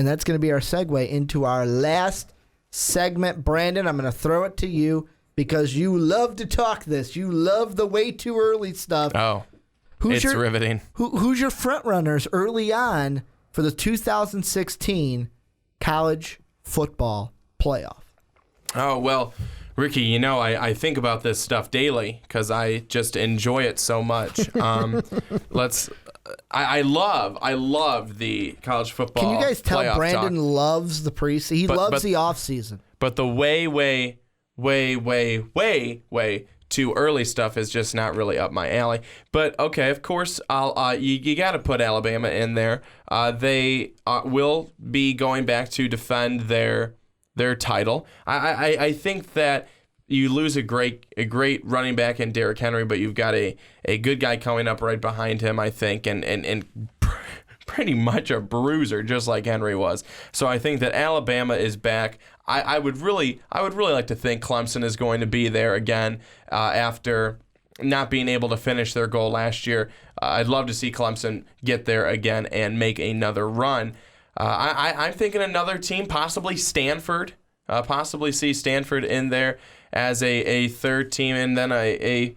And that's going to be our segue into our last segment. Brandon, I'm going to throw it to you because you love to talk this. You love the way too early stuff. Oh, it's riveting. Who's your front runners early on for the 2016 college football playoff? Oh, well, Ricky, I think about this stuff daily because I just enjoy it so much. I love the college football. Can you guys tell playoff Brandon talk. Loves the preseason? He loves the off season. But the way too early stuff is just not really up my alley. But okay, of course, you got to put Alabama in there. They will be going back to defend their title. I think that you lose a great running back in Derrick Henry, but you've got a good guy coming up right behind him, I think, and pretty much a bruiser, just like Henry was. So I think that Alabama is back. I would really like to think Clemson is going to be there again after not being able to finish their goal last year. I'd love to see Clemson get there again and make another run. I'm thinking another team, possibly Stanford. Possibly see Stanford in there as a third team, and then a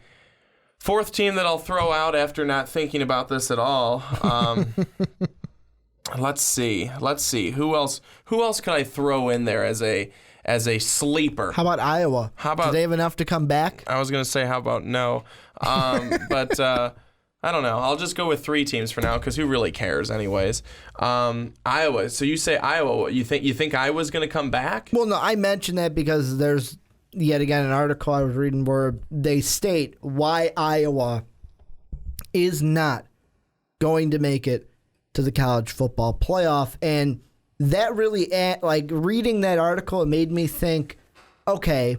fourth team that I'll throw out after not thinking about this at all. Let's see. Who else can I throw in there as a sleeper? How about Iowa? Do they have enough to come back? I was going to say, how about no? But I don't know. I'll just go with three teams for now because who really cares anyways? Iowa. So you say Iowa. You think Iowa's going to come back? Well, no, I mentioned that because there's yet again an article I was reading where they state why Iowa is not going to make it to the college football playoff. And that really, reading that article, it made me think, okay,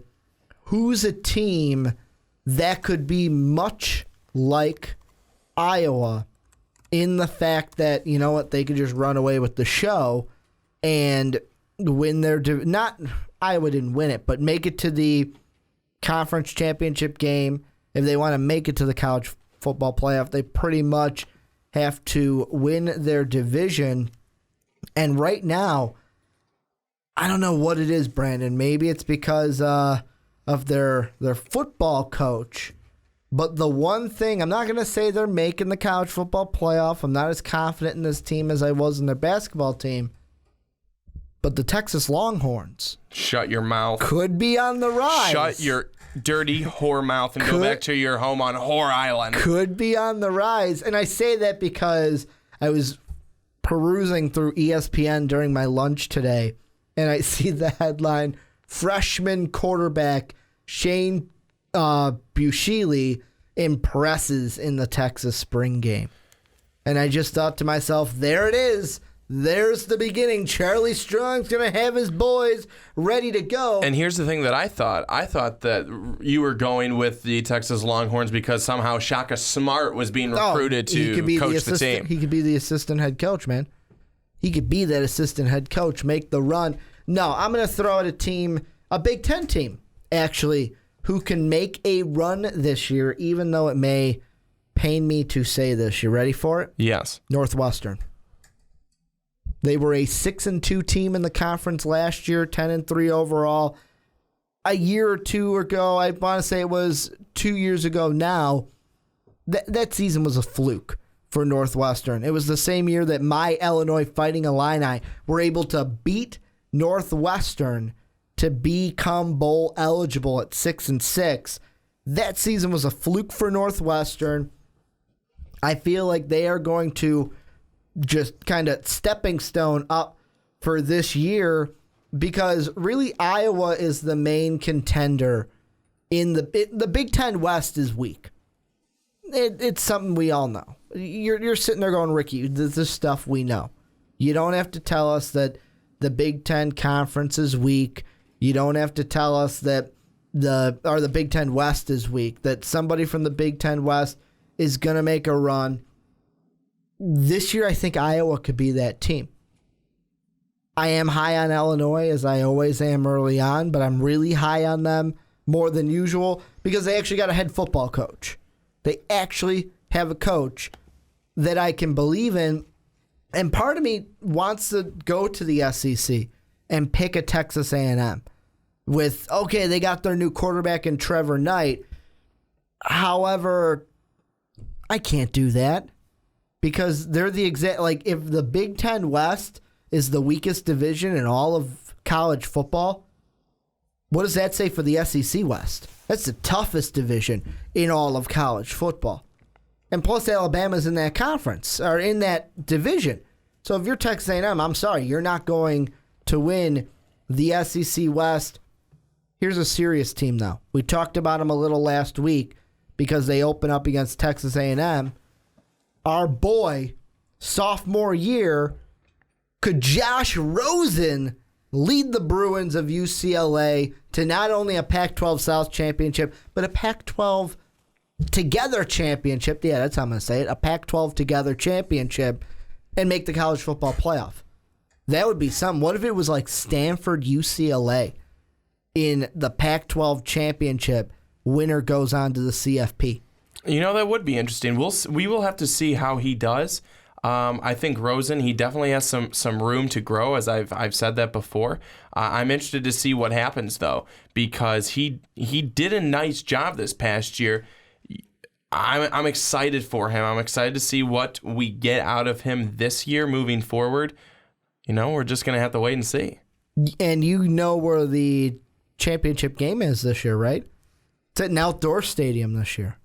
who's a team that could be much like Iowa in the fact that, you know what, they could just run away with the show and win their not Iowa didn't win it, but make it to the conference championship game. If they want to make it to the college football playoff, they pretty much have to win their division. And right now, I don't know what it is, Brandon. Maybe it's because of their football coach. But the one thing, I'm not going to say they're making the college football playoff. I'm not as confident in this team as I was in their basketball team. But the Texas Longhorns. Shut your mouth. Could be on the rise. Shut your dirty whore mouth and go back to your home on Whore Island. Could be on the rise. And I say that because I was perusing through ESPN during my lunch today, and I see the headline, freshman quarterback Shane Buechele impresses in the Texas spring game. And I just thought to myself, there it is. There's the beginning. Charlie Strong's going to have his boys ready to go. And here's the thing that I thought. I thought that you were going with the Texas Longhorns because somehow Shaka Smart was being recruited to coach the team. He could be the assistant head coach, man. He could be that assistant head coach, make the run. No, I'm going to throw out a team, a Big Ten team, actually, who can make a run this year, even though it may pain me to say this. You ready for it? Yes. Northwestern. They were a 6-2 team in the conference last year, 10-3 overall. A year or two ago, I want to say it was 2 years ago now, that season was a fluke for Northwestern. It was the same year that my Illinois Fighting Illini were able to beat Northwestern to become bowl eligible at 6-6. That season was a fluke for Northwestern. I feel like they are going to just kind of stepping stone up for this year because really Iowa is the main contender in the Big Ten West is weak. It's something we all know. You're sitting there going, Ricky, this is stuff we know. You don't have to tell us that the Big Ten Conference is weak. You don't have to tell us that the Big Ten West is weak, that somebody from the Big Ten West is going to make a run. This year, I think Iowa could be that team. I am high on Illinois, as I always am early on, but I'm really high on them more than usual because they actually got a head football coach. They actually have a coach that I can believe in. And part of me wants to go to the SEC and pick a Texas A&M with, okay, they got their new quarterback in Trevor Knight. However, I can't do that because they're the exact, like, if the Big Ten West is the weakest division in all of college football, what does that say for the SEC West? That's the toughest division in all of college football. And plus, Alabama's in that conference, or in that division. So if you're Texas A&M, I'm sorry, you're not going to win the SEC West. Here's a serious team, though. We talked about them a little last week because they open up against Texas A&M. Our boy, sophomore year, could Josh Rosen lead the Bruins of UCLA to not only a Pac-12 South championship, but a Pac-12 Together championship. Yeah, that's how I'm going to say it. A Pac-12 Together championship and make the college football playoff. That would be something. What if it was like Stanford UCLA in the Pac-12 championship? Winner goes on to the CFP. You know, that would be interesting. We will have to see how he does. I think Rosen, he definitely has some room to grow, as I've said that before. I'm interested to see what happens, though, because he did a nice job this past year. I'm excited for him. I'm excited to see what we get out of him this year moving forward. You know, we're just going to have to wait and see. And you know where the championship game is this year, right? It's at an outdoor stadium this year.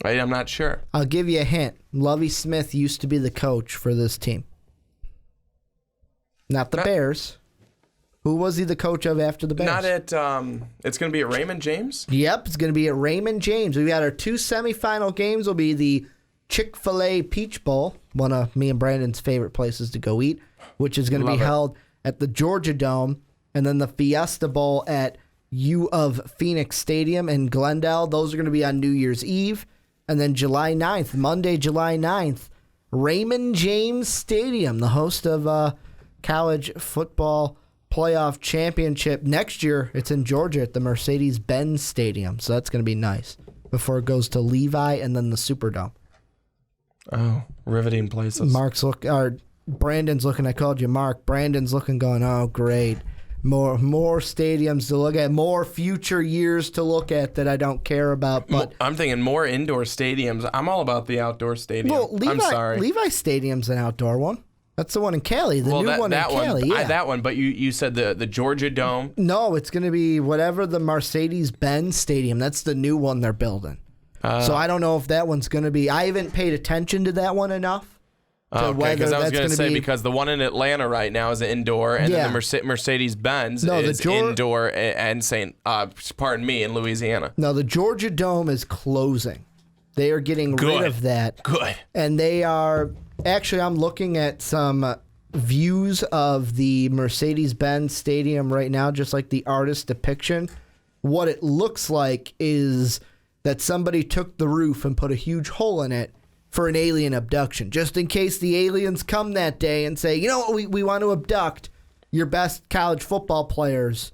Right, I'm not sure. I'll give you a hint. Lovie Smith used to be the coach for this team. Not the Bears. Who was he the coach of after the Bears? Not at, it's going to be at Raymond James? Yep, it's going to be at Raymond James. We got our two semifinal games will be the Chick-fil-A Peach Bowl, one of me and Brandon's favorite places to go eat, which is going to be held at the Georgia Dome, and then the Fiesta Bowl at U of Phoenix Stadium in Glendale. Those are going to be on New Year's Eve. And then July 9th, Monday, July 9th, Raymond James Stadium, the host of college football playoff championship. Next year, it's in Georgia at the Mercedes-Benz Stadium. So that's going to be nice before it goes to Levi and then the Superdome. Oh, riveting places. Brandon's looking. I called you Mark. Brandon's looking going, oh, great. More stadiums to look at, more future years to look at that I don't care about. But I'm thinking more indoor stadiums. I'm all about the outdoor stadium. Well, I'm sorry. Levi Stadium's an outdoor one. That's the one in Cali. The new one in Cali. Yeah. That one, but you said the Georgia Dome. No, it's going to be whatever the Mercedes-Benz Stadium. That's the new one they're building. So I don't know if that one's going to be. I haven't paid attention to that one enough. Okay, because I was going to say, because the one in Atlanta right now is indoor, and then the Mercedes-Benz is indoor and pardon me, in Louisiana. No, the Georgia Dome is closing. They are getting rid of that. Good. And they are, actually, I'm looking at some views of the Mercedes-Benz Stadium right now, just like the artist depiction. What it looks like is that somebody took the roof and put a huge hole in it for an alien abduction, just in case the aliens come that day and say, you know what, we want to abduct your best college football players.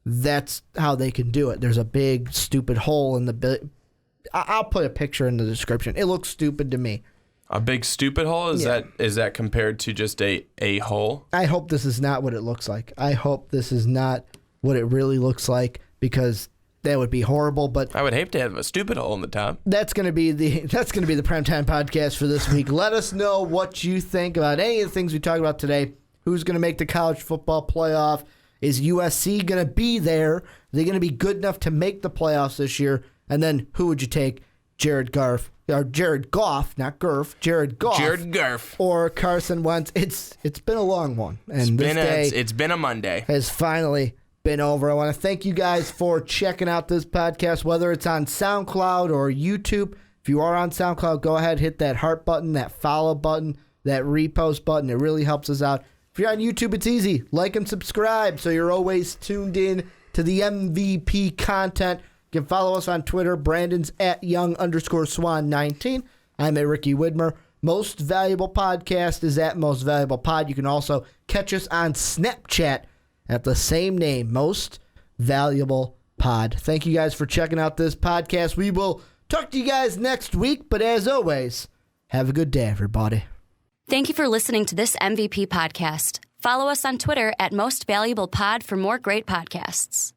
That's how they can do it. There's a big, stupid hole in the... I'll put a picture in the description. It looks stupid to me. A big, stupid hole? Is that compared to just a hole? I hope this is not what it looks like. I hope this is not what it really looks like, because that would be horrible, but I would hate to have a stupid hole in the top. That's going to be the Primetime Podcast for this week. Let us know what you think about any of the things we talked about today. Who's going to make the college football playoff? Is USC going to be there? Are they going to be good enough to make the playoffs this year? And then who would you take? Jared Goff, not Gerf. Jared Goff. Or Carson Wentz. It's been a long one, and it's been a Monday. Has finally been over. I want to thank you guys for checking out this podcast, whether it's on SoundCloud or YouTube. If you are on SoundCloud, go ahead, hit that heart button, that follow button, that repost button. It really helps us out. If you're on YouTube, it's easy. Like and subscribe so you're always tuned in to the MVP content. You can follow us on Twitter. Brandon's at @young_swan19. I'm at Ricky Widmer. Most Valuable Podcast is at Most Valuable Pod. You can also catch us on Snapchat at the same name, Most Valuable Pod. Thank you guys for checking out this podcast. We will talk to you guys next week, but as always, have a good day, everybody. Thank you for listening to this MVP podcast. Follow us on Twitter at Most Valuable Pod for more great podcasts.